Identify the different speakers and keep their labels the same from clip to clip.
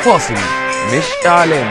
Speaker 1: فاصل مش إعلان.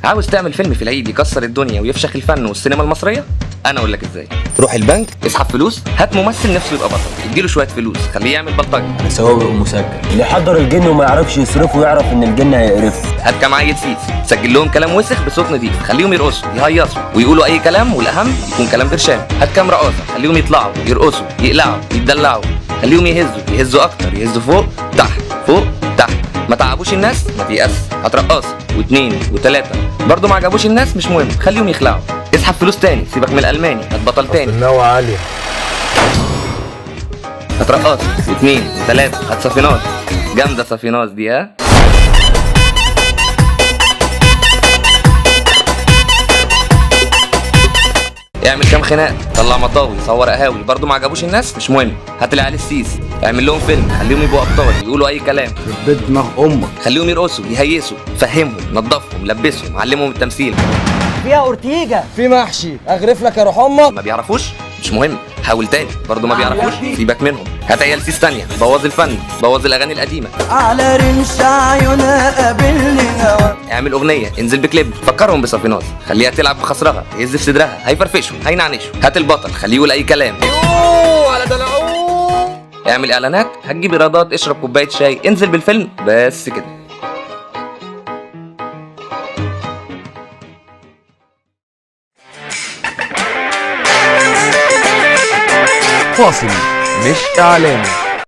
Speaker 1: عاوز تعمل فيلم في العيد يكسر الدنيا ويفشخ الفن والسينما المصرية؟ أنا أقول لك إزاي. روح البنك، اسحب فلوس، هات ممثل نفسه يبقى بطل، اديله شوية فلوس، خليه يعمل بلطجة.
Speaker 2: سواق ومسجل اللي حضر الجن وما يعرفش يصرفه يعرف إن الجن هيقرفه.
Speaker 1: هات كام عيل سيس، سجل لهم كلام وسخ بصوت نضيف، خليهم يرقصوا يهيصوا ويقولوا أي كلام، والأهم يكون كلام برشام. هات كام رقاصة، خليهم يطلعوا يرقصوا يقلعوا يتدلعوا، خليهم يهزوا أكتر، يهزوا فوق تحت فوق تحت. ما تعبوش الناس، ما تيأس. هات رقاصة واثنين وثلاثة برضه ما عجبوش الناس، مش مهم، خليهم يخلعوا. اسحب فلوس تاني، سيبك من الألماني، هات بطل تاني.
Speaker 3: النوع عالية.
Speaker 1: هات رقاصة واثنين وثلاثة، هات صفينات جامدة، صفينات دي ها. اعمل كام خناق، طلع مطاوي، صور قهاوي، برضه ما عجبوش الناس، مش مهم، هات العيال السيس، اعمل لهم فيلم، خليهم يبقوا ابطال، يقولوا اي كلام.
Speaker 3: بيت دماغ امك.
Speaker 1: خليهم يرقصوا يهيسوا، فهمهم، نظفهم، لبسهم، علمهم التمثيل.
Speaker 4: فيها اورتيجا،
Speaker 5: في محشي، اغرف لك يا روح امك.
Speaker 1: ما بيعرفوش مش مهم، حاول تاني، برضه ما بيعرفوش، سيبك منهم. هات عيال سيس تانية، بوظ الفن، بوظ الاغاني القديمه.
Speaker 4: على رمش عيونها قابلني هوا.
Speaker 1: اعمل اغنيه، انزل بكليب، فكرهم بصفينات، خليها تلعب بخصرها، يهز في صدرها، هيفرفشوا هينعنشوا. هات البطل، خليه يقول اي كلام.
Speaker 5: على دلعوه.
Speaker 1: اعمل اعلانات، هتجيب ايرادات، اشرب كوبايه شاي، انزل بالفيلم، بس كده.
Speaker 3: فاصل مش إعلان.